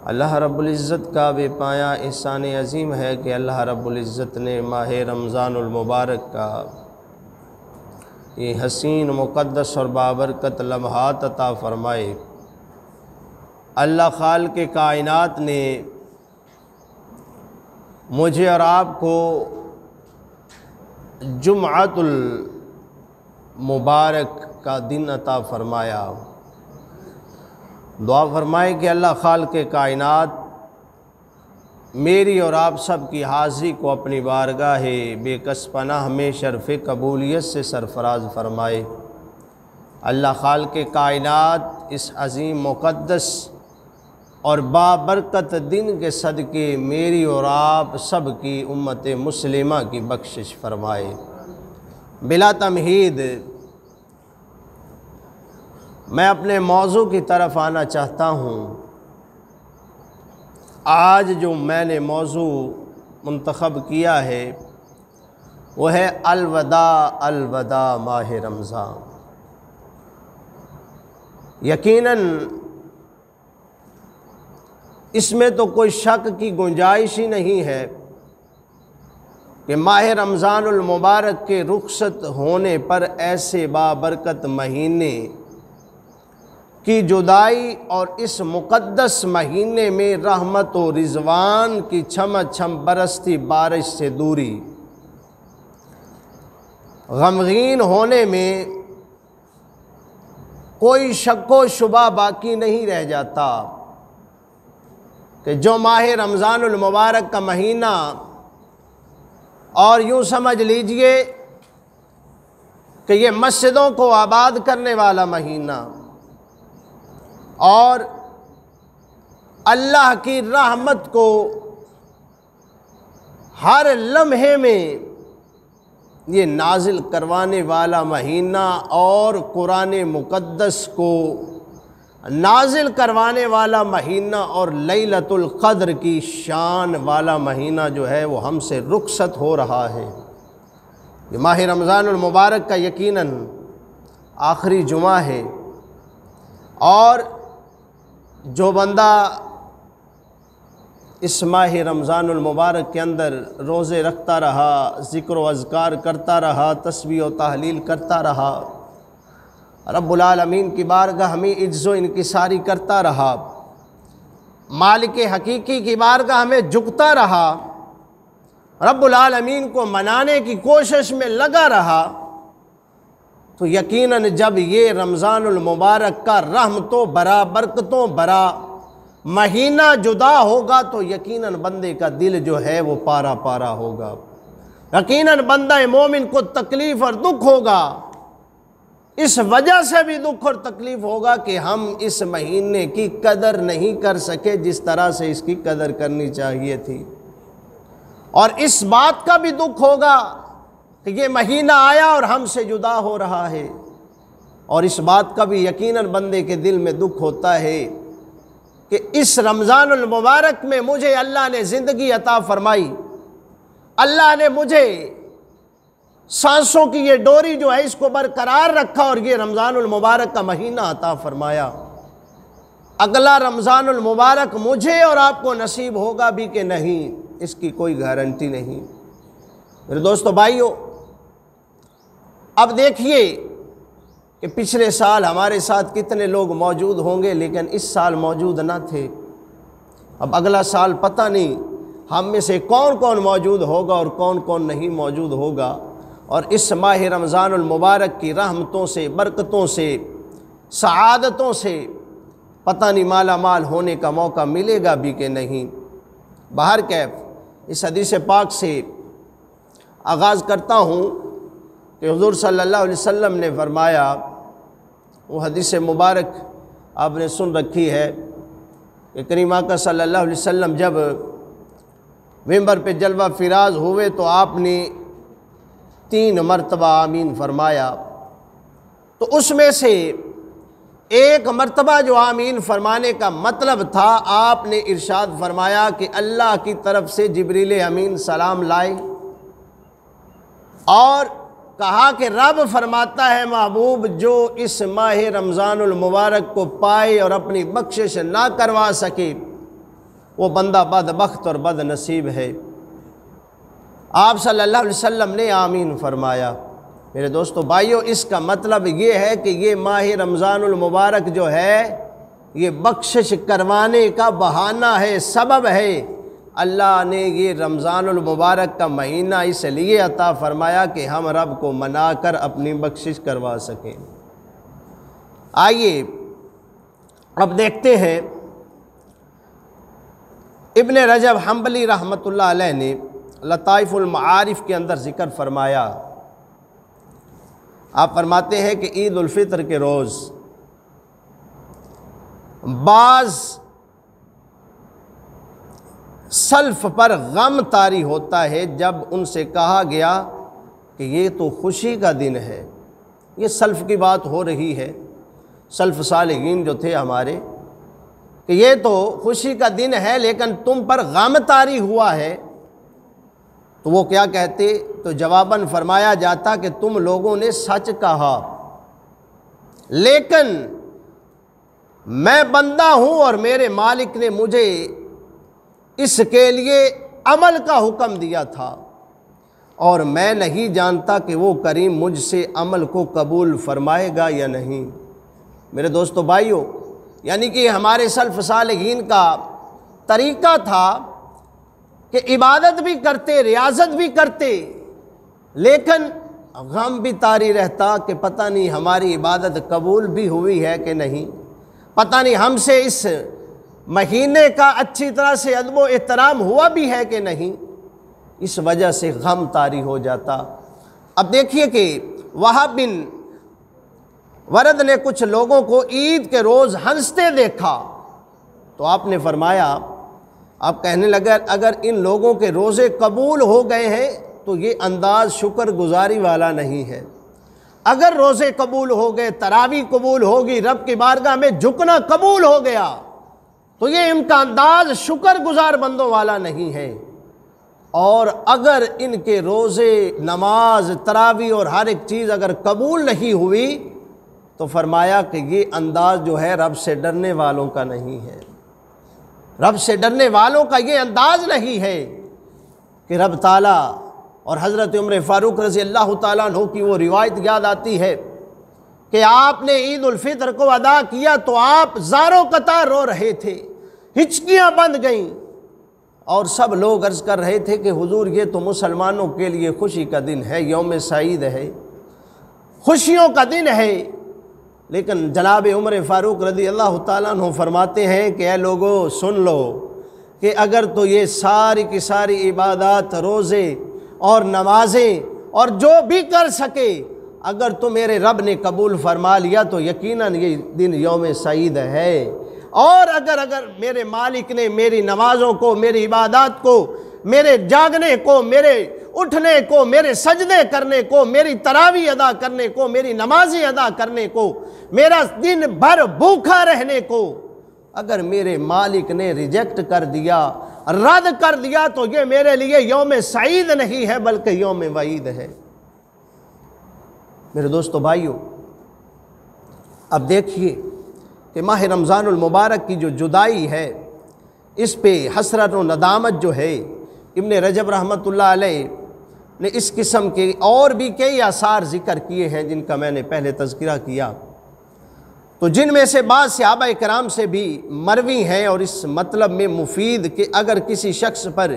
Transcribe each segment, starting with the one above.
अल्लाह रब्बुल इज़्ज़त का बेपाया एहसान अज़ीम है कि अल्लाह रब्बुल इज़्ज़त ने माह रमज़ानुल मुबारक का ये हसीन मुक़द्दस और बाबरकत लम्हात अता फ़रमाए। अल्लाह खाल के कायनात ने मुझे और आपको जुम्अतुल मुबारक का दिन अता फ़रमाया। दुआ फरमाए कि अल्लाह खाल के कायनात मेरी और आप सब की हाज़िरी को अपनी बारगाह बेकस पनाह में शर्फ़ कबूलियत से सरफराज फरमाए। अल्लाह खाल के कायनात इस अज़ीम मुक़द्दस और बाबरकत दिन के सदक़े मेरी और आप सब की उम्मत मुस्लिमा की बख्शिश फरमाए। बिला तमहीद मैं अपने मौजू की तरफ आना चाहता हूँ। आज जो मैंने मौजू मुंतखब किया है वो है अलवदा अलवदा माह रमज़ान। यकीनन इसमें तो कोई शक की गुंजाइश ही नहीं है कि माह रमज़ानुल मुबारक के रुखसत होने पर ऐसे बाबरकत महीने की जुदाई और इस मुक़द्दस महीने में रहमत व रिज़वान की छम छम बरसती बारिश से दूरी, गमगीन होने में कोई शक व शुबा बाकी नहीं रह जाता कि जो माह रमज़ानुल मुबारक का महीना और यूँ समझ लीजिए कि ये मस्जिदों को आबाद करने वाला महीना और अल्लाह की रहमत को हर लम्हे में ये नाजिल करवाने वाला महीना और कुरान मुक़द्दस को नाजिल करवाने वाला महीना और लैलतुल क़द्र की शान वाला महीना जो है वो हमसे रुखसत हो रहा है। ये माह रमज़ानुल मुबारक का यकीनन आखिरी जुमा है और जो बंदा इस माह रमज़ानुल मुबारक के अंदर रोज़े रखता रहा, ज़िक्र व अज़कार करता रहा, तस्बीह व तहलील करता रहा, रब्बुल आलमीन की बारगाह में इज्ज़ो इनकिसारी करता रहा, मालिक हकीकी की बारगाह में झुकता रहा, रब्बुल आलमीन को मनाने की कोशिश में लगा रहा, तो यकीनन जब ये रमज़ानुल मुबारक का रहमतों बरा बरकतों बरा महीना जुदा होगा तो यकीनन बंदे का दिल जो है वो पारा पारा होगा। यकीनन बंदा मोमिन को तकलीफ़ और दुख होगा। इस वजह से भी दुख और तकलीफ़ होगा कि हम इस महीने की कदर नहीं कर सके जिस तरह से इसकी कदर करनी चाहिए थी। और इस बात का भी दुख होगा कि ये महीना आया और हमसे जुदा हो रहा है। और इस बात का भी यकीनन बंदे के दिल में दुख होता है कि इस रमज़ानुल मुबारक में मुझे अल्लाह ने ज़िंदगी अता फ़रमाई, अल्लाह ने मुझे सांसों की ये डोरी जो है इसको बरकरार रखा और ये रमज़ानुल मुबारक का महीना अता फ़रमाया। अगला रमज़ानुल मुबारक मुझे और आपको नसीब होगा भी कि नहीं, इसकी कोई गारंटी नहीं। मेरे दोस्तों भाइयों, अब देखिए कि पिछले साल हमारे साथ कितने लोग मौजूद होंगे लेकिन इस साल मौजूद ना थे। अब अगला साल पता नहीं हम में से कौन कौन मौजूद होगा और कौन कौन नहीं मौजूद होगा। और इस माह रमज़ानुल मुबारक की रहमतों से, बरकतों से, सआदतों से पता नहीं माला माल होने का मौका मिलेगा भी कि नहीं। बाहर कैफ इस हदीस पाक से आगाज़ करता हूँ कि हुज़ूर सल्लल्लाहु अलैहि वसल्लम ने फरमाया, वो हदीस मुबारक आपने सुन रखी है कि करीम आका सल्लल्लाहु अलैहि वसल्लम जब मिंबर पे जलवा फिराज हुए तो आपने 3 मरतबा आमीन फरमाया। तो उसमें से एक मरतबा जो आमीन फरमाने का मतलब था, आपने इरशाद फरमाया कि अल्लाह की तरफ से जिब्रील अमीन सलाम लाए और कहा कि रब फरमाता है महबूब जो इस माह रमज़ानुल मुबारक को पाए और अपनी बख्शिश ना करवा सके वो बंदा बदबख्त और बदनसीब है। आप सल्लल्लाहु अलैहि वसल्लम ने आमीन फरमाया। मेरे दोस्तों भाइयों, इसका मतलब ये है कि ये माह रमज़ानुल मुबारक जो है ये बख्शिश करवाने का बहाना है, सबब है। अल्लाह ने ये रमज़ानुल मुबारक का महीना इसलिए अता फ़रमाया कि हम रब को मनाकर अपनी बख्शिश करवा सकें। आइए अब देखते हैं, इब्न रजब हम्बली रहमतुल्लाह अलैह ने लताइफुल मारिफ के अंदर ज़िक्र फरमाया। आप फरमाते हैं कि ईद उल फितर के रोज़ बाज़ सल्फ़ पर गम तारी होता है जब उनसे कहा गया कि ये तो खुशी का दिन है। ये सल्फ़ की बात हो रही है, सल्फ़ सालिहीन जो थे हमारे, कि ये तो खुशी का दिन है लेकिन तुम पर गम तारी हुआ है। तो वो क्या कहते? तो जवाबन फरमाया जाता कि तुम लोगों ने सच कहा, लेकिन मैं बंदा हूँ और मेरे मालिक ने मुझे इसके लिए अमल का हुक्म दिया था और मैं नहीं जानता कि वो करीम मुझसे अमल को कबूल फरमाएगा या नहीं। मेरे दोस्तों भाइयों, यानी कि हमारे सल्फ़ सालिहीन का तरीक़ा था कि इबादत भी करते, रियाजत भी करते, लेकिन गम भी तारी रहता कि पता नहीं हमारी इबादत कबूल भी हुई है कि नहीं, पता नहीं हमसे इस महीने का अच्छी तरह से अदब व एहतराम हुआ भी है कि नहीं। इस वजह से गम तारी हो जाता। अब देखिए कि वहाब बिन वरद ने कुछ लोगों को ईद के रोज़ हंसते देखा, तो आपने फरमाया, आप कहने लगे अगर इन लोगों के रोज़े कबूल हो गए हैं तो ये अंदाज़ शुक्रगुजारी वाला नहीं है। अगर रोज़े कबूल हो गए, तरावी कबूल होगी, रब की बारगाह में झुकना कबूल हो गया, तो ये इनका अंदाज़ शुक्रगुजार बंदों वाला नहीं है। और अगर इनके रोज़े, नमाज, तरावी और हर एक चीज़ अगर कबूल नहीं हुई तो फरमाया कि ये अंदाज़ जो है रब से डरने वालों का नहीं है। रब से डरने वालों का ये अंदाज़ नहीं है कि रब ताला। और हज़रत उमर फ़ारूक रज़ी अल्लाह ताला अन्हु की वो रिवायत याद आती है कि आपने ईद उल फितर को अदा किया तो आप ज़ारों कतार रो रहे थे, हिचकियाँ बंद गईं और सब लोग अर्ज़ कर रहे थे कि हुजूर ये तो मुसलमानों के लिए खुशी का दिन है, यौम सईद है, खुशियों का दिन है। लेकिन जनाब उमर फ़ारूक रज़ी अल्लाह ताला अन्हु फरमाते हैं कि ऐ लोगों सुन लो कि अगर तो ये सारी की सारी इबादत, रोज़े और नमाजें और जो भी कर सके अगर तो मेरे रब ने कबूल फरमा लिया तो यकीनन ये दिन यौम सईद है। और अगर मेरे मालिक ने मेरी नमाज़ों को, मेरी इबादत को, मेरे जागने को, मेरे उठने को, मेरे सजदे करने को, मेरी तरावी अदा करने को, मेरी नमाज़ें अदा करने को, मेरा दिन भर भूखा रहने को अगर मेरे मालिक ने रिजेक्ट कर दिया, रद्द कर दिया, तो ये मेरे लिए यौम सईद नहीं है बल्कि यौम वईद है। मेरे दोस्तों भाइयों, अब देखिए कि माह रमज़ानुल मुबारक की जो जुदाई है इस पे हसरत व नदामत जो है, इब्न रजब रहमतुल्लाह अलैह ने इस किस्म के और भी कई आसार ज़िक्र किए हैं जिनका मैंने पहले तज़किरा किया। तो जिनमें से बाद सहाबा कराम से भी मरवी हैं और इस मतलब में मुफीद कि अगर किसी शख्स पर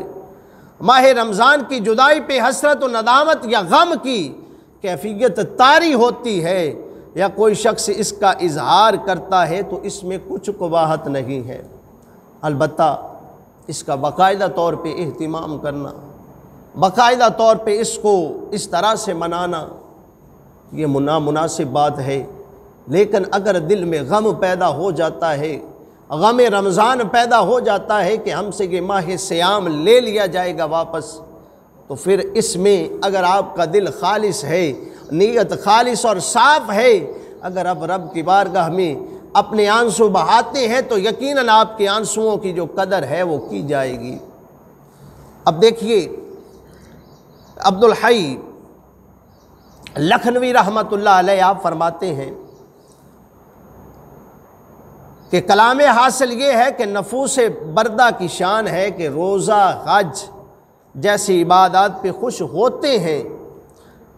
माह रमज़ान की जुदाई पे हसरत व नदामत या गम की कैफियत तारी होती है या कोई शख्स इसका इजहार करता है तो इसमें कुछ कबाहत नहीं है। अलबत्ता इसका बाकायदा तौर पे एहतिमाम करना, बाकायदा तौर पे इसको इस तरह से मनाना ये नामुनासिब बात है। लेकिन अगर दिल में गम पैदा हो जाता है, गम रमज़ान पैदा हो जाता है कि हमसे ये माह सियाम ले लिया जाएगा वापस, तो फिर इसमें अगर आपका दिल खालिस है, नीयत खालिस और साफ़ है, अगर आप रब की बारगाह में अपने आंसू बहाते हैं तो यकीनन आपके आंसुओं की जो कदर है वो की जाएगी। अब देखिए अब्दुल हई लखनवी रहमतुल्लाह अलैह आप फरमाते हैं कि कलाम हासिल ये है कि नफूस बरदा की शान है कि रोज़ा हज जैसी इबादत पे खुश होते हैं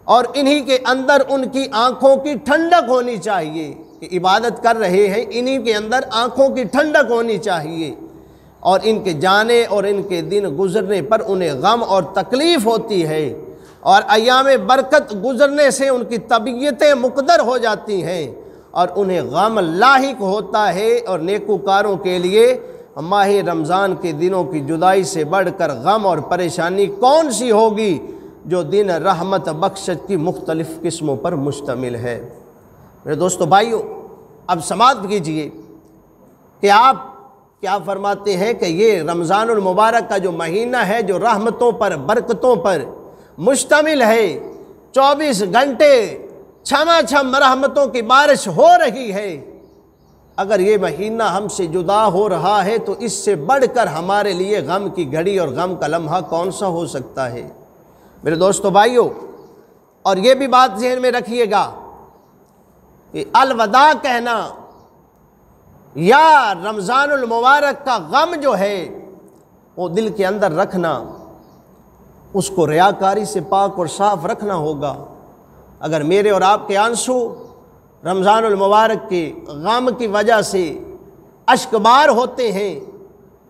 और इन्हीं के अंदर उनकी आँखों की ठंडक होनी चाहिए कि इबादत कर रहे हैं, इन्हीं के अंदर आँखों की ठंडक होनी चाहिए और इनके जाने और इनके दिन गुज़रने पर उन्हें गम और तकलीफ़ होती है और अय्याम बरकत गुज़रने से उनकी तबीयतें मुक़द्दर हो जाती हैं और उन्हें गम लाहिक होता है। और नेकूकारों के लिए माह रमज़ान के दिनों की जुदाई से बढ़कर गम और परेशानी कौन सी होगी जो दिन रहमत बख्शत की मुख्तलिफ़ किस्मों पर मुश्तमिल है। मेरे दोस्तों भाइयों, अब समाप्त कीजिए कि आप क्या फरमाते हैं कि ये रमज़ानुल मुबारक का जो महीना है जो रहमतों पर बरकतों पर मुश्तमिल है, 24 घंटे छमाछम रहमतों की बारिश हो रही है। अगर ये महीना हमसे जुदा हो रहा है तो इससे बढ़कर हमारे लिए गम की घड़ी और गम का लम्हा कौन सा हो सकता है। मेरे दोस्तों भाइयों, और ये भी बात ज़हन में रखिएगा कि अलविदा कहना या रमज़ानुल मुबारक का गम जो है वो दिल के अंदर रखना, उसको रियाकारी से पाक और साफ़ रखना होगा। अगर मेरे और आपके आंसू रमज़ानुल मुबारक के गम की वजह से अश्कबार होते हैं,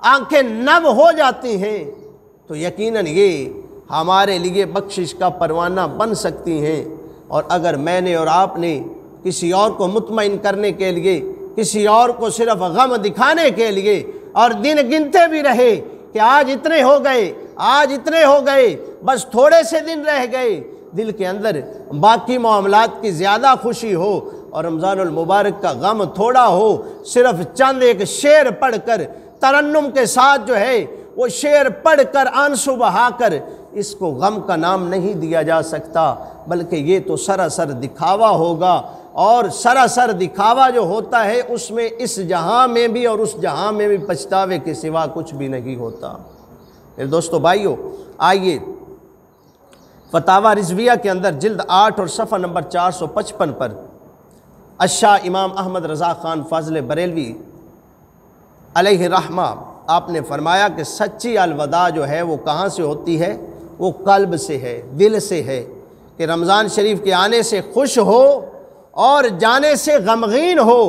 आंखें नम हो जाती हैं, तो यकीनन ये हमारे लिए बख्शिश का परवाना बन सकती हैं। और अगर मैंने और आपने किसी और को मुतमईन करने के लिए, किसी और को सिर्फ गम दिखाने के लिए और दिन गिनते भी रहे कि आज इतने हो गए, आज इतने हो गए, बस थोड़े से दिन रह गए, दिल के अंदर बाकी मामलात की ज़्यादा खुशी हो और रमज़ानुल मुबारक का गम थोड़ा हो, सिर्फ चंद एक शेर पढ़कर तरन्नुम के साथ जो है वो शेर पढ़कर आंसू बहाकर, इसको गम का नाम नहीं दिया जा सकता, बल्कि ये तो सरासर दिखावा होगा। और सरासर दिखावा जो होता है उसमें इस जहां में भी और उस जहां में भी पछतावे के सिवा कुछ भी नहीं होता। मेरे दोस्तों भाइयों, आइए फतावा रिजविया के अंदर जिल्द 8 और सफ़ा नंबर 455 पर अशाह इमाम अहमद रज़ा ख़ान फ़ाज़िल बरेलवी अलैहि रहमा आपने फरमाया कि सच्ची अलविदा जो है वो कहाँ से होती है, वो कल्ब से है, दिल से है कि रमज़ान शरीफ के आने से खुश हो और जाने से गमगीन हो।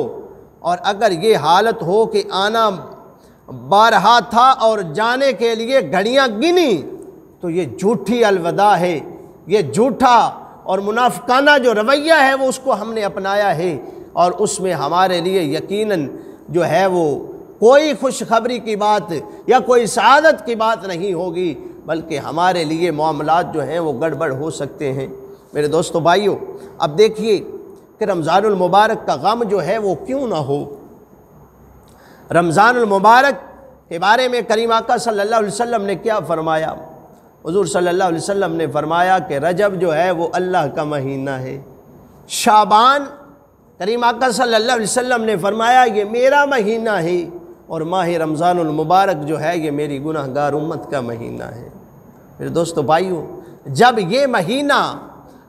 और अगर ये हालत हो कि आना बारहा था और जाने के लिए घड़ियाँ गिनी, तो ये झूठी अलविदा है, ये झूठा और मुनाफिकाना जो रवैया है वो उसको हमने अपनाया है और उसमें हमारे लिए यकीनन जो है वो कोई खुशखबरी की बात या कोई सआदत की बात नहीं होगी, बल्कि हमारे लिए मामलात जो हैं वो गड़बड़ हो सकते हैं। मेरे दोस्तों भाइयों, अब देखिए कि रमज़ानुल मुबारक का गम जो है वो क्यों ना हो। रमज़ानुल मुबारक के बारे में करीम आका सल्लल्लाहु अलैहि वसल्लम ने क्या फ़रमाया। हुज़ूर सल्लल्लाहु अलैहि वसल्लम ने फ़रमाया कि रजब जो है वो अल्लाह का महीना है, शाबान करीम आका सल्लल्लाहु अलैहि वसल्लम ने फ़रमाया ये मेरा महीना है और माह रमज़ानुल मुबारक जो है ये मेरी गुनाहगार उम्मत का महीना है। मेरे दोस्तों भाइयों, जब ये महीना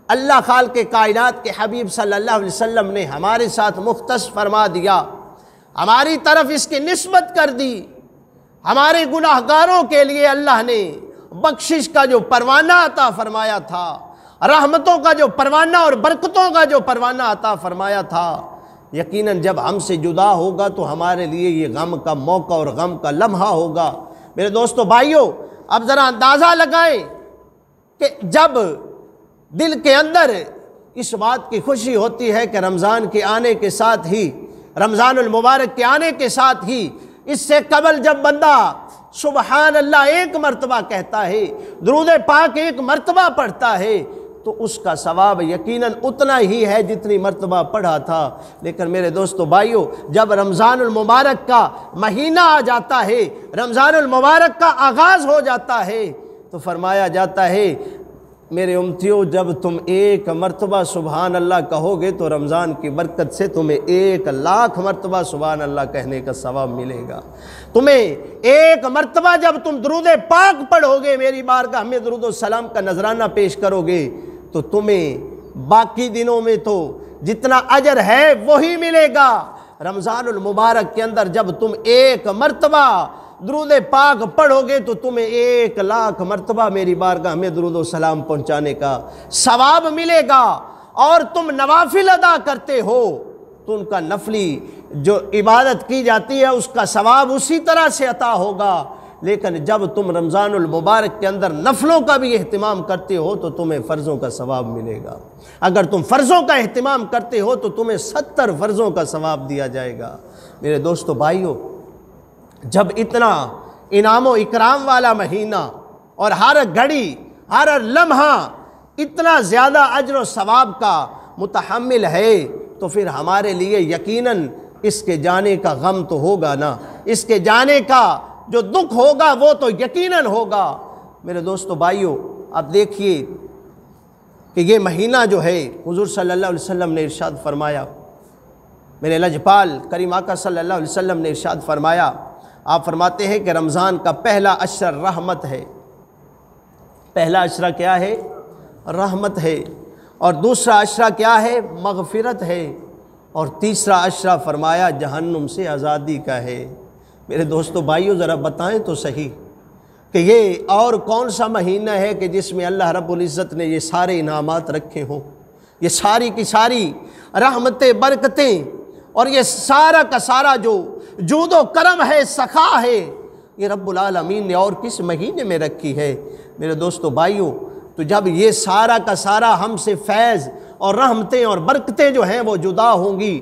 अल्लाह खाल के कायनात के हबीब सल्लल्लाहु अलैहि वसल्लम ने हमारे साथ मुख्तस फरमा दिया, हमारी तरफ इसकी निस्बत कर दी, हमारे गुनाहगारों के लिए अल्लाह ने बख्शिश का जो परवाना अता फरमाया था, रहमतों का जो परवाना और बरकतों का जो परवाना अता फरमाया था, यकीनन जब हमसे जुदा होगा तो हमारे लिए ये गम का मौका और गम का लम्हा होगा। मेरे दोस्तों भाइयों, अब ज़रा अंदाज़ा लगाएं कि जब दिल के अंदर इस बात की खुशी होती है कि रमज़ान के आने के साथ ही, रमज़ानुल मुबारक के आने के साथ ही, इससे कबल जब बंदा सुबहान अल्लाह एक मरतबा कहता है, दुरूद पाक एक मरतबा पढ़ता है, तो उसका सवाब यकीनन उतना ही है जितनी मरतबा पढ़ा था। लेकिन मेरे दोस्तों भाइयों, जब रमज़ानुल मुबारक का महीना आ जाता है, रमज़ानुल मुबारक का आगाज़ हो जाता है, तो फरमाया जाता है मेरे उम्मतियों, जब तुम एक मरतबा सुबहान अल्लाह कहोगे तो रमज़ान की बरकत से तुम्हें 1,00,000 मरतबा सुबहान अल्लाह कहने का सवाब मिलेगा। तुम्हें एक मरतबा जब तुम दुरूद पाक पढ़ोगे, मेरी बारगाह में दुरूद और सलाम का नजराना पेश करोगे, तो तुम्हें बाकी दिनों में तो जितना अजर है वही मिलेगा, रमज़ानुल मुबारक के अंदर जब तुम एक मर्तबा दुरूद पाक पढ़ोगे तो तुम्हें 1,00,000 मर्तबा मेरी बारगाह में दुरूद व सलाम पहुँचाने का सवाब मिलेगा। और तुम नवाफिल अदा करते हो तो उनका नफली जो इबादत की जाती है उसका सवाब उसी तरह से अता होगा। लेकिन जब तुम रमज़ानुल मुबारक के अंदर नफलों का भी अहतमाम करते हो तो तुम्हें फ़र्ज़ों का सवाब मिलेगा। अगर तुम फ़र्ज़ों का अहतमाम करते हो तो तुम्हें 70 फ़र्ज़ों का सवाब दिया जाएगा। मेरे दोस्तों भाइयों, जब इतना इनाम व इकराम वाला महीना और हर घड़ी हर लम्हा इतना ज़्यादा अज्र व सवाब का मुतहम्मिल है तो फिर हमारे लिए यकीनन इसके जाने का गम तो होगा ना, इसके जाने का जो दुख होगा वो तो यकीनन होगा। मेरे दोस्तों भाइयों, आप देखिए कि ये महीना जो है हुज़ूर सल्लल्लाहु अलैहि वसल्लम ने इरशाद फरमाया, मेरे लजपाल करीम आका सल्लल्लाहु अलैहि वसल्लम ने इरशाद फरमाया, आप फरमाते हैं कि रमज़ान का पहला अशर रहमत है। पहला अशरा क्या है? रहमत है। और दूसरा अशरा क्या है? मग़फ़िरत है। और तीसरा अशरा फरमाया जहन्नुम से आज़ादी का है। मेरे दोस्तों भाइयों, ज़रा बताएं तो सही कि ये और कौन सा महीना है कि जिसमें अल्लाह रब्बुल इज़्ज़त ने ये सारे इनामात रखे हों, ये सारी की सारी रहमतें बरकतें और ये सारा का सारा जो जूदो करम है, सखा है, ये रब्बुल आलमीन ने और किस महीने में रखी है। मेरे दोस्तों भाइयों, तो जब ये सारा का सारा हमसे फैज़ और रहमतें और बरकतें जो हैं वो जुदा होंगी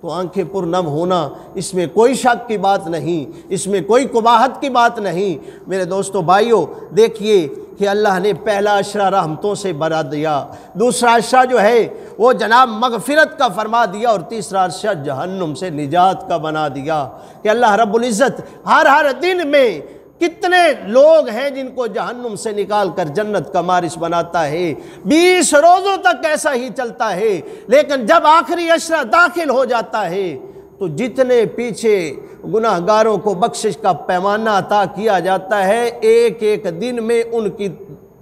तो आंखें पुरनम होना, इसमें कोई शक की बात नहीं, इसमें कोई कुबाहत की बात नहीं। मेरे दोस्तों भाइयों, देखिए कि अल्लाह ने पहला अशरा रहमतों से भरा दिया, दूसरा अशरा जो है वो जनाब मग़फ़िरत का फरमा दिया और तीसरा अशरा जहन्नुम से निजात का बना दिया। कि अल्लाह रब्बुल इज़्ज़त हर दिन में कितने लोग हैं जिनको जहन्नुम से निकाल कर जन्नत का वारिस बनाता है। 20 रोज़ों तक ऐसा ही चलता है, लेकिन जब आखिरी अशरा दाखिल हो जाता है तो जितने पीछे गुनाहगारों को बख्शिश का पैमाना अता किया जाता है, एक एक दिन में उनकी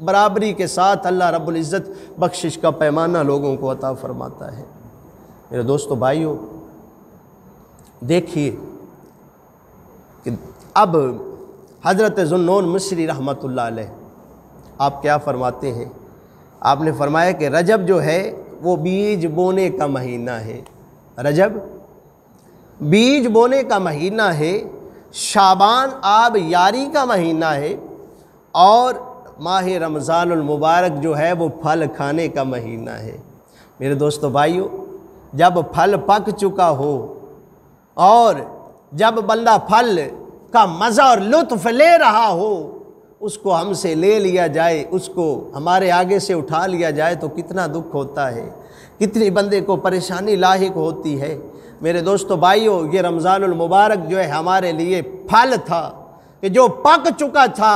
बराबरी के साथ अल्लाह रब्बुल इज़्ज़त बख्शिश का पैमाना लोगों को अता फरमाता है। मेरे दोस्तों भाइयों, देखिए कि अब हज़रत ज़ुन्नून मिस्री रहमतुल्लाह अलैह आप क्या फरमाते हैं? आपने फरमाया कि रजब जो है वो बीज बोने का महीना है। रजब बीज बोने का महीना है, शाबान आब यारी का महीना है और माह रमज़ानुल मुबारक जो है वो फल खाने का महीना है। मेरे दोस्तों भाइयों, जब फल पक चुका हो और जब बंदा फल का मज़ा और लुत्फ़ ले रहा हो, उसको हमसे ले लिया जाए, उसको हमारे आगे से उठा लिया जाए तो कितना दुख होता है, कितनी बंदे को परेशानी लाहिक होती है। मेरे दोस्तों भाइयों, ये रमज़ानुल मुबारक जो है हमारे लिए फल था कि जो पक चुका था,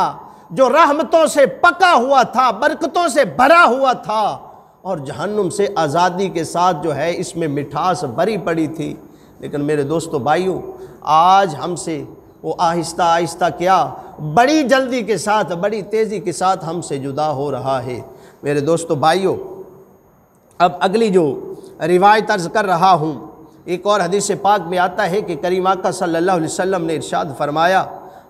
जो रहमतों से पका हुआ था, बरकतों से भरा हुआ था और जहन्नुम से आज़ादी के साथ जो है इसमें मिठास भरी पड़ी थी। लेकिन मेरे दोस्तों भाइयों, आज हमसे वो आहिस्ता आहिस्ता क्या बड़ी जल्दी के साथ, बड़ी तेज़ी के साथ हमसे जुदा हो रहा है। मेरे दोस्तों भाइयों, अब अगली जो रिवायत अर्ज़ कर रहा हूँ, एक और हदीस पाक में आता है कि करीम आका सल्लल्लाहु अलैहि वसल्लम ने इरशाद फरमाया,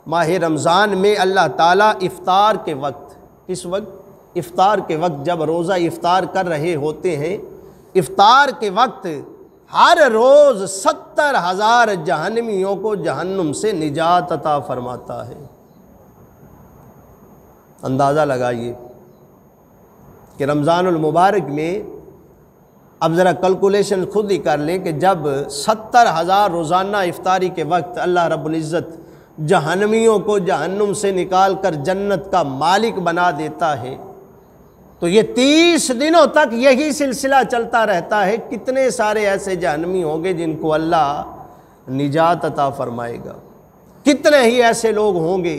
माह रमज़ान में अल्लाह ताला इफ़्तार के वक्त, किस वक्त? इफ़्तार के वक्त, जब रोज़ा इफ़्तार कर रहे होते हैं, इफ़्तार के वक्त हर रोज़ 70,000 जहन्नमियों को जहन्नुम से निजात अता फरमाता है। अंदाज़ा लगाइए कि रमज़ानुल मुबारक में, अब ज़रा कैलकुलेशन खुद ही कर लें कि जब 70,000 रोज़ाना इफ्तारी के वक्त अल्लाह रब्बुल इज़्ज़त जहन्नमियों को जहन्नुम से निकाल कर जन्नत का मालिक बना देता है, तो ये 30 दिनों तक यही सिलसिला चलता रहता है। कितने सारे ऐसे जहन्नमी होंगे जिनको अल्लाह निजात अता फरमाएगा। कितने ही ऐसे लोग होंगे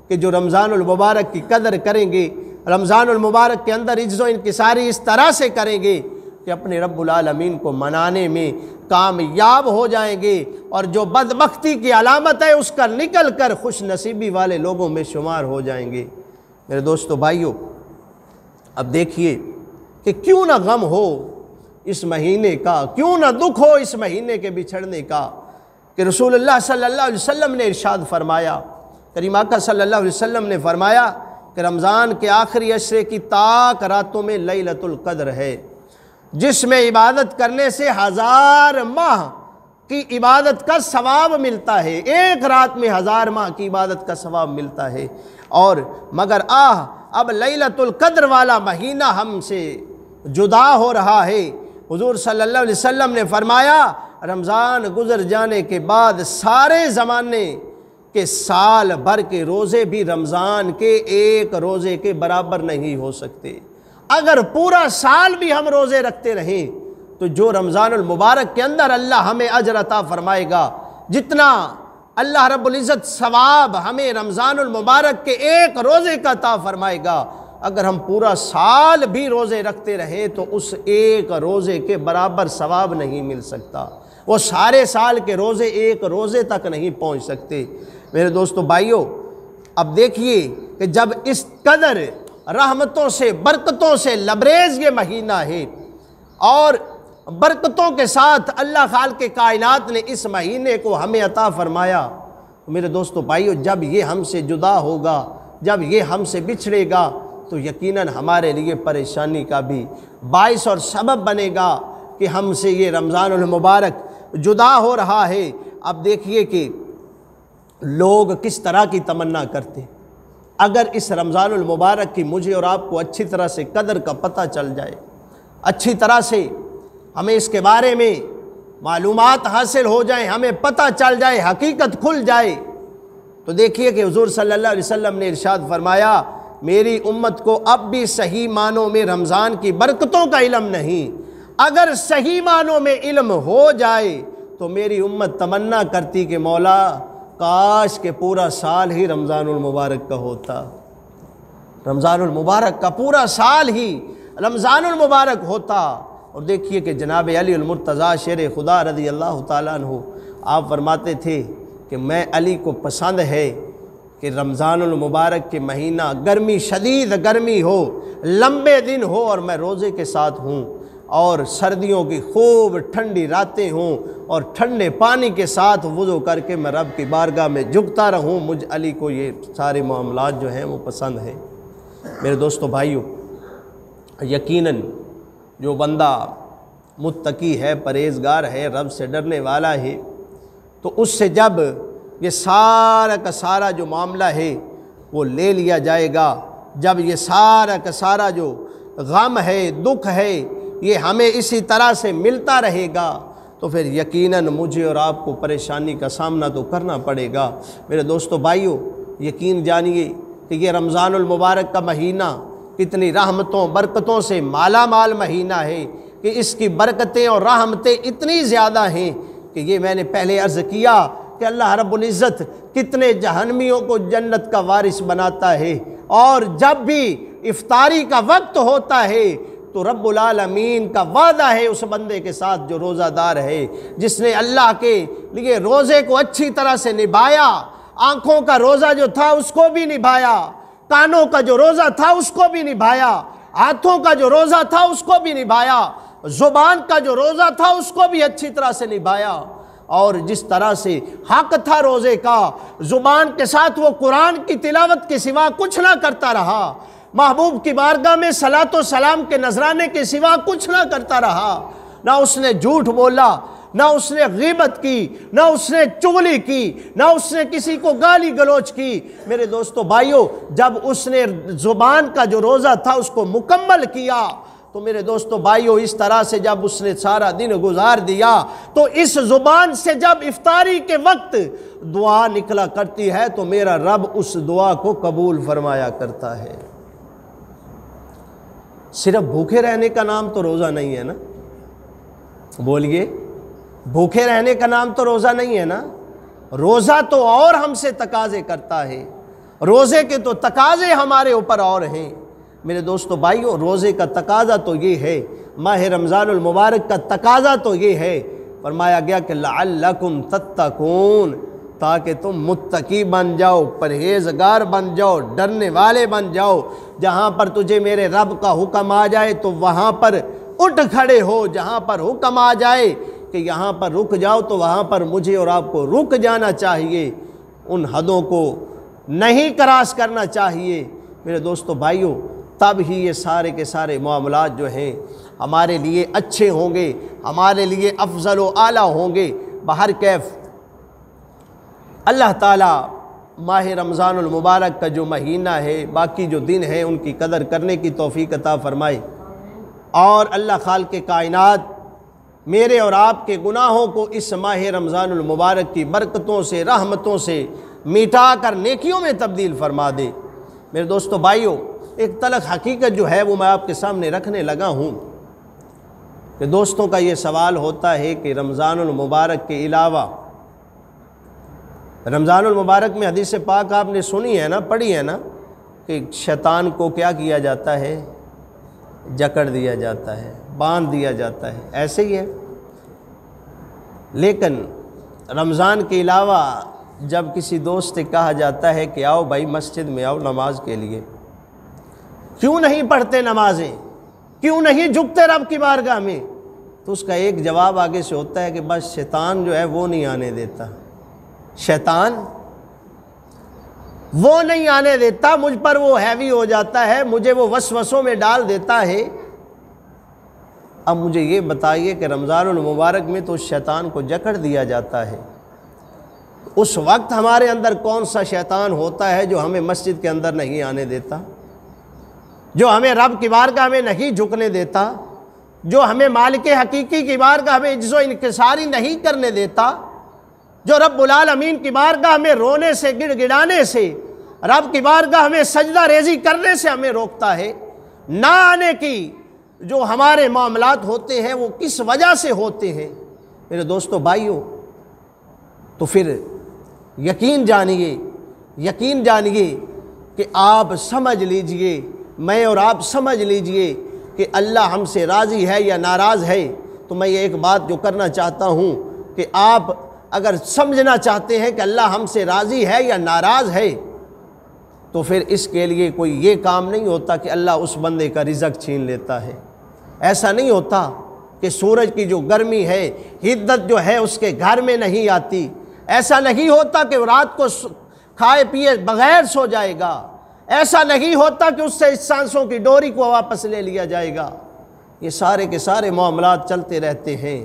कि जो रमज़ानुल मुबारक की कदर करेंगे, रमज़ानुल मुबारक के अंदर इज़्ज़ो इनकिसारी इस तरह से करेंगे कि अपने रब्बुल आलमीन को मनाने में कामयाब हो जाएंगे और जो बदबख्ती की अलामत है उसका निकल कर खुश नसीबी वाले लोगों में शुमार हो जाएंगे। मेरे दोस्तों भाइयों, अब देखिए कि क्यों ना गम हो इस महीने का, क्यों ना दुख हो इस महीने के बिछड़ने का। कि रसूलुल्लाह सल्लल्लाहु अलैहि वसल्लम ने इरशाद फरमाया, करीम आका सल्लल्लाहु अलैहि वसल्लम ने फरमाया कि रमज़ान के आखिरी अशरे की ताक रातों में लैलतुल क़द्र है, जिसमें इबादत करने से 1000 माह की इबादत का सवाब मिलता है। एक रात में 1000 माह की इबादत का सवाब मिलता है। और मगर अब लैलतुल क़द्र वाला महीना हमसे जुदा हो रहा है। हुज़ूर सल्लल्लाहु अलैहि वसल्लम ने फरमाया, रमज़ान गुज़र जाने के बाद सारे ज़माने के साल भर के रोज़े भी रमज़ान के एक रोज़े के बराबर नहीं हो सकते। अगर पूरा साल भी हम रोज़े रखते रहें तो जो रमज़ानुल मुबारक के अंदर अल्लाह हमें अजर अता फरमाएगा, जितना अल्लाह रब्बुल इज़्ज़त सवाब हमें रमज़ानुल मुबारक के एक रोज़े का अता फरमाएगा, अगर हम पूरा साल भी रोज़े रखते रहें तो उस एक रोज़े के बराबर सवाब नहीं मिल सकता। वो सारे साल के रोज़े एक रोज़े तक नहीं पहुँच सकते। मेरे दोस्तों भाइयों, अब देखिए कि जब इस कदर रहमतों से बरकतों से लबरेज ये महीना है और बरकतों के साथ अल्लाह खाल के कायनात ने इस महीने को हमें अता फरमाया, तो मेरे दोस्तों भाइयों, जब ये हमसे जुदा होगा, जब ये हमसे बिछड़ेगा तो यकीनन हमारे लिए परेशानी का भी बाइस और सबब बनेगा कि हमसे ये रमज़ानुल मुबारक जुदा हो रहा है। अब देखिए कि लोग किस तरह की तमन्ना करते, अगर इस रमज़ानुल मुबारक की मुझे और आपको अच्छी तरह से कदर का पता चल जाए, अच्छी तरह से हमें इसके बारे में मालूमात हासिल हो जाए, हमें पता चल जाए, हकीकत खुल जाए, तो देखिए कि हुज़ूर सल्लल्लाहु अलैहि वसल्लम ने इरशाद फरमाया, मेरी उम्मत को अब भी सही मानों में रमज़ान की बरकतों का इल्म नहीं। अगर सही मानों में इल्म हो जाए तो मेरी उम्मत तमन्ना करती कि मौला काश के पूरा साल ही रमज़ानुल मुबारक का होता, रमज़ानुल मुबारक का पूरा साल ही रमज़ानुल मुबारक होता। और देखिए कि जनाब अलीउल मुर्तज़ा शेर खुदा रज़ी अल्लाह ताला अन्हु आप फरमाते थे कि मैं अली को पसंद है कि रमज़ानुल मुबारक के महीना गर्मी, शदीद गर्मी हो, लंबे दिन हो और मैं रोज़े के साथ हूँ, और सर्दियों की खूब ठंडी रातें हों और ठंडे पानी के साथ वुज़ू करके मैं रब की बारगाह में झुकता रहूँ। मुझ अली को ये सारे मामलात जो हैं वो पसंद है। मेरे दोस्तों भाइयों, यकीनन जो बंदा मुत्तकी है, परहेज़गार है, रब से डरने वाला है, तो उससे जब ये सारा का सारा जो मामला है वो ले लिया जाएगा, जब ये सारा का सारा जो गम है, दुख है, ये हमें इसी तरह से मिलता रहेगा, तो फिर यकीनन मुझे और आपको परेशानी का सामना तो करना पड़ेगा। मेरे दोस्तों भाइयों, यकीन जानिए कि ये रमज़ानुल मुबारक का महीना कितनी रहमतों बरकतों से माला माल महीना है कि इसकी बरकतें और रहमतें इतनी ज़्यादा हैं कि ये मैंने पहले अर्ज़ किया कि अल्लाह रब्बुल इज़्ज़त कितने जहन्नमियों को जन्नत का वारिस बनाता है, और जब भी इफ्तारी का वक्त होता है तो रब्बुल आलमीन का वादा है उस बंदे के साथ जो रोज़ादार है, जिसने अल्लाह के लिए रोज़े को अच्छी तरह से निभाया, आँखों का रोज़ा जो था उसको भी निभाया, कानों का जो रोज़ा था उसको भी निभाया, हाथों का जो रोज़ा था उसको भी निभाया, ज़ुबान का जो रोज़ा था उसको भी अच्छी तरह से निभाया, और जिस तरह से हक़ था रोज़े का, ज़ुबान के साथ वो कुरान की तिलावत के सिवा कुछ ना करता रहा, महबूब की बारगाह में सलातो सलाम के नजराने के सिवा कुछ ना करता रहा, ना उसने झूठ बोला, ना उसने ग़ीबत की, ना उसने चुगली की, ना उसने किसी को गाली गलौज की। मेरे दोस्तों भाइयों, जब उसने ज़ुबान का जो रोज़ा था उसको मुकम्मल किया, तो मेरे दोस्तों भाइयों, इस तरह से जब उसने सारा दिन गुजार दिया, तो इस ज़ुबान से जब इफ्तारी के वक्त दुआ निकला करती है तो मेरा रब उस दुआ को कबूल फरमाया करता है। सिर्फ भूखे रहने का नाम तो रोज़ा नहीं है ना, बोलिए, भूखे रहने का नाम तो रोज़ा नहीं है ना। रोज़ा तो और हमसे तकाजे करता है, रोज़े के तो तकाजे हमारे ऊपर और हैं। मेरे दोस्तों भाइयों, रोज़े का तकाजा तो ये है, माह रमज़ानुल मुबारक का तकाजा तो ये है, फरमाया गया कि लअल्लकुम तत्तकून, ताकि तुम मुत्तकी बन जाओ, परहेज़गार बन जाओ, डरने वाले बन जाओ। जहाँ पर तुझे मेरे रब का हुक्म आ जाए तो वहाँ पर उठ खड़े हो, जहाँ पर हुक्म आ जाए कि यहाँ पर रुक जाओ तो वहाँ पर मुझे और आपको रुक जाना चाहिए, उन हदों को नहीं क्रॉस करना चाहिए। मेरे दोस्तों भाइयों, तब ही ये सारे के सारे मामलात जो हैं हमारे लिए अच्छे होंगे, हमारे लिए अफजल व आला होंगे। बहर कैफ अल्लाह ताला माह रमज़ानुल मुबारक का जो महीना है, बाकी जो दिन है, उनकी कदर करने की तौफीक अता फ़रमाए और अल्लाह खाल के कायनात मेरे और आपके गुनाहों को इस माह रमज़ानुल मुबारक की बरकतों से, रहमतों से मिटा कर नेकियों में तब्दील फरमा दे। मेरे दोस्तों भाइयों, एक तलख हकीकत जो है वो मैं आपके सामने रखने लगा हूँ कि दोस्तों का ये सवाल होता है कि रमज़ानुल मुबारक के अलावा, रमज़ानुल मुबारक में हदीस पाक आपने सुनी है ना, पढ़ी है ना, कि शैतान को क्या किया जाता है, जकड़ दिया जाता है, बांध दिया जाता है, ऐसे ही है। लेकिन रमज़ान के अलावा जब किसी दोस्त से कहा जाता है कि आओ भाई मस्जिद में आओ नमाज के लिए, क्यों नहीं पढ़ते नमाजें, क्यों नहीं झुकते रब की बारगाह में, तो उसका एक जवाब आगे से होता है कि बस शैतान जो है वो नहीं आने देता, शैतान वो नहीं आने देता, मुझ पर वो हैवी हो जाता है, मुझे वो वसवसों में डाल देता है। अब मुझे ये बताइए कि रमज़ानुल मुबारक में तो शैतान को जकड़ दिया जाता है, उस वक्त हमारे अंदर कौन सा शैतान होता है जो हमें मस्जिद के अंदर नहीं आने देता, जो हमें रब की बारगाह में नहीं झुकने देता, जो हमें मालिक हकीकी की बारगाह में इज्ज़ो इनकिसारी नहीं करने देता, जो रब्बुल आलमीन की बारगाह में रोने से, गिड़गिड़ाने से, रब की बारगाह में सजदा रेजी करने से हमें रोकता है। ना आने की जो हमारे मामलात होते हैं वो किस वजह से होते हैं मेरे दोस्तों भाइयों, तो फिर यकीन जानिए कि आप समझ लीजिए, मैं और आप समझ लीजिए कि अल्लाह हमसे राज़ी है या नाराज़ है। तो मैं ये एक बात जो करना चाहता हूँ कि आप अगर समझना चाहते हैं कि अल्लाह हमसे राज़ी है या नाराज़ है, तो फिर इसके लिए कोई ये काम नहीं होता कि अल्लाह उस बंदे का रिज़्क़ छीन लेता है। ऐसा नहीं होता कि सूरज की जो गर्मी है, हिद्दत जो है उसके घर में नहीं आती। ऐसा नहीं होता कि रात को खाए पिए बगैर सो जाएगा। ऐसा नहीं होता कि उससे सांसों की डोरी को वापस ले लिया जाएगा। ये सारे के सारे मामलात चलते रहते हैं।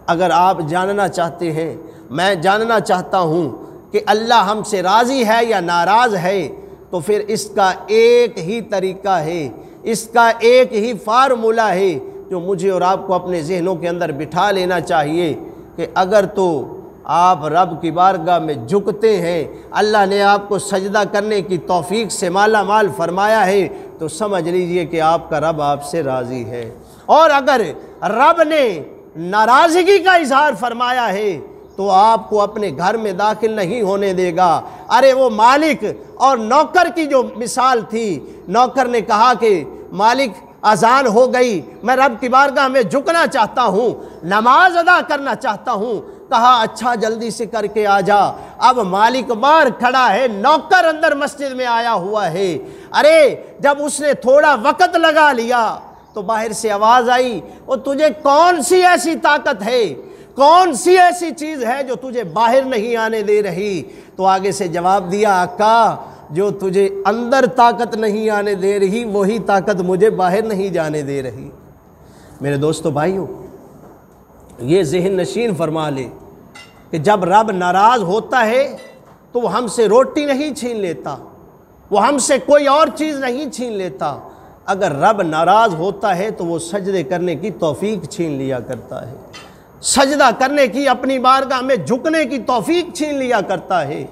अगर आप जानना चाहते हैं, मैं जानना चाहता हूँ कि अल्लाह हमसे राज़ी है या नाराज़ है, तो फिर इसका एक ही तरीका है, इसका एक ही फार्मूला है जो मुझे और आपको अपने जहनों के अंदर बिठा लेना चाहिए कि अगर तो आप रब की बारगाह में झुकते हैं, अल्लाह ने आपको सजदा करने की तौफीक से माला माल फरमाया है, तो समझ लीजिए कि आपका रब आपसे राज़ी है। और अगर रब ने नाराज़गी का इजहार फरमाया है तो आपको अपने घर में दाखिल नहीं होने देगा। अरे वो मालिक और नौकर की जो मिसाल थी, नौकर ने कहा कि मालिक अजान हो गई, मैं रब की बारगाह में झुकना चाहता हूँ, नमाज अदा करना चाहता हूँ। कहा अच्छा जल्दी से करके आ जा। अब मालिक बाहर खड़ा है, नौकर अंदर मस्जिद में आया हुआ है। अरे जब उसने थोड़ा वक़्त लगा लिया तो बाहर से आवाज़ आई, वो तुझे कौन सी ऐसी ताकत है, कौन सी ऐसी चीज़ है जो तुझे बाहर नहीं आने दे रही। तो आगे से जवाब दिया, आका जो तुझे अंदर ताकत नहीं आने दे रही वही ताकत मुझे बाहर नहीं जाने दे रही। मेरे दोस्तों भाइयों, ये ज़हन नशीन फरमा ले कि जब रब नाराज़ होता है तो वो हमसे रोटी नहीं छीन लेता, वो हमसे कोई और चीज़ नहीं छीन लेता। अगर रब नाराज़ होता है तो वो सजदे करने की तौफीक छीन लिया करता है, सजदा करने की, अपनी बारगाह में झुकने की तौफीक छीन लिया करता है।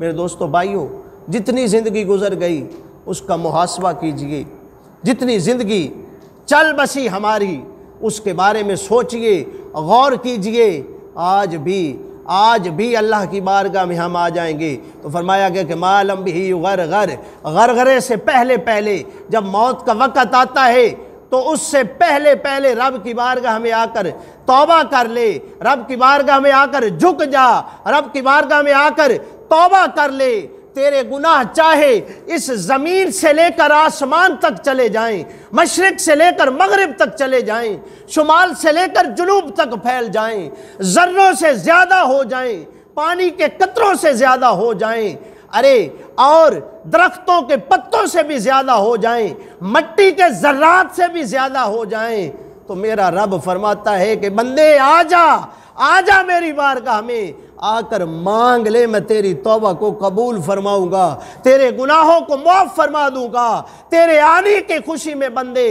मेरे दोस्तों भाइयों, जितनी ज़िंदगी गुज़र गई उसका मुहासबा कीजिए, जितनी ज़िंदगी चल बसी हमारी उसके बारे में सोचिए, गौर कीजिए। आज भी अल्लाह की बारगाह में हम आ जाएंगे तो फरमाया गया कि मालम भी गरगरे से पहले पहले जब मौत का वक़्त आता है तो उससे पहले पहले रब की बारगाह में आकर तौबा कर ले, रब की बारगाह में आकर झुक जा, रब की बारगाह में आकर तौबा कर ले, तेरे गुनाह चाहे इस ज़मीन से लेकर आसमान तक चले जाएं, मशरिक से लेकर मगरिब तक चले जाएं, शुमाल से लेकर जुनूब तक फैल जाएं, ज़र्रों से ज़्यादा हो जाएं, पानी के कतरों से ज़्यादा हो जाएं, अरे और दरख्तों के पत्तों से भी ज़्यादा हो जाएं, मट्टी के ज़र्रात से भी ज़्यादा हो जाएं, तो मेरा रब फरमाता है कि बंदे आजा, आजा मेरी बारगाह में, आकर मांग ले, मैं तेरी तौबा को कबूल फरमाऊंगा, तेरे गुनाहों को माफ फरमा दूंगा। तेरे आने की खुशी में बंदे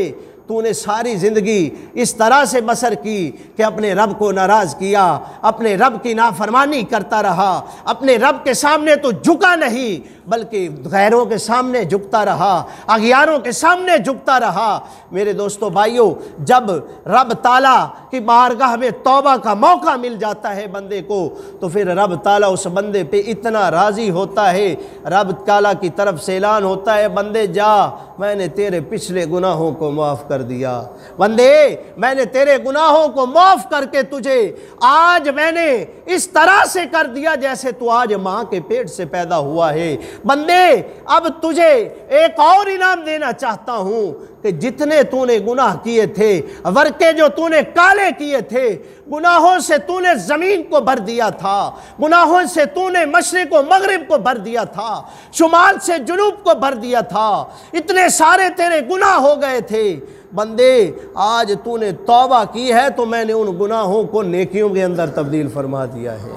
तूने सारी ज़िंदगी इस तरह से बसर की कि अपने रब को नाराज़ किया, अपने रब की नाफरमानी करता रहा, अपने रब के सामने तो झुका नहीं बल्कि गैरों के सामने झुकता रहा, अगियारों के सामने झुकता रहा। मेरे दोस्तों भाइयों, जब रब ताला की बारगाह में तौबा का मौका मिल जाता है बंदे को, तो फिर रब ताला उस बंदे पे इतना राज़ी होता है, रब ताला की तरफ से ऐलान होता है, बंदे जा, मैंने तेरे पिछले गुनाहों को माफ़ कर दिया, बंदे मैंने तेरे गुनाहों को माफ़ करके तुझे आज मैंने इस तरह से कर दिया जैसे तू आज माँ के पेट से पैदा हुआ है। बंदे अब तुझे एक और इनाम देना चाहता हूं कि जितने तूने गुनाह किए थे, वर्के जो तूने काले किए थे, गुनाहों से तूने ज़मीन को भर दिया था, गुनाहों से तूने मशरिक को मगरिब को भर दिया था, शुमाल से जुनूब को भर दिया था, इतने सारे तेरे गुनाह हो गए थे। बंदे आज तूने तौबा की है तो मैंने उन गुनाहों को नेकियों के अंदर तब्दील फरमा दिया है।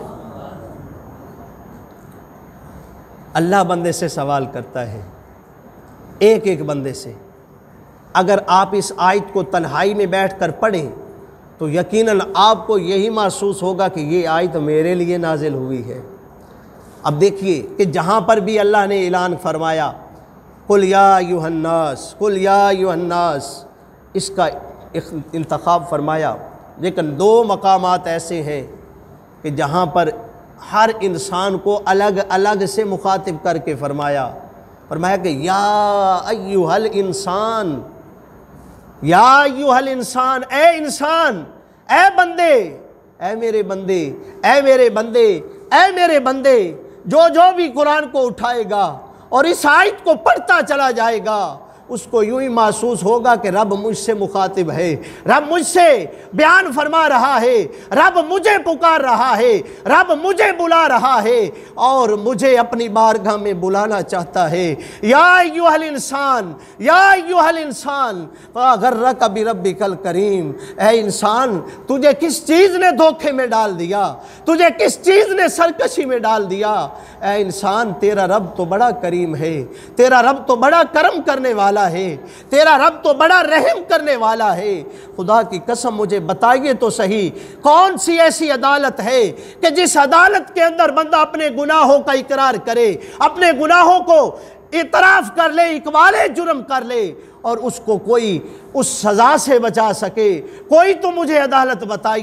अल्लाह बंदे से सवाल करता है, एक एक बंदे से। अगर आप इस आयत को तन्हाई में बैठकर पढ़ें तो यकीनन आपको यही महसूस होगा कि ये आयत मेरे लिए नाजिल हुई है। अब देखिए कि जहाँ पर भी अल्लाह ने ऐलान फरमाया कुल या युहन्नास, कुल या युहन्नास, इसका इंतखाब फरमाया, लेकिन दो मकामात ऐसे हैं कि जहाँ पर हर इंसान को अलग अलग से मुखातिब करके फरमाया कि या अय्युहल इंसान, या अय्युहल इंसान, ए इंसान, ए बंदे, ए मेरे बंदे, ए मेरे बंदे, ए मेरे बंदे, जो भी कुरान को उठाएगा और इस आयत को पढ़ता चला जाएगा उसको यूं ही महसूस होगा कि रब मुझसे मुखातिब है, रब मुझसे बयान फरमा रहा है, रब मुझे पुकार रहा है, रब मुझे बुला रहा है और मुझे अपनी बारगाह में बुलाना चाहता है। या अय्युहल इंसान, या अय्युहल इंसान फ़गर्रक बिरब्बिकल करीम, ए इंसान तुझे किस चीज़ ने धोखे में डाल दिया, तुझे किस चीज़ ने सरकशी में डाल दिया। ए इंसान तेरा रब तो बड़ा करीम है, तेरा रब तो बड़ा करम करने वाला है, तेरा रब तो बड़ा रहम करने वाला है। खुदा की कसम मुझे बताइए तो सही, कौन सी ऐसी अदालत है कि जिस अदालत के अंदर बंदा अपने गुनाहों का इकरार करे, अपने गुनाहों को इतराफ़ कर ले, इकबाले जुर्म कर ले और उसको कोई उस सज़ा से बचा सके। कोई तो मुझे अदालत बताइए।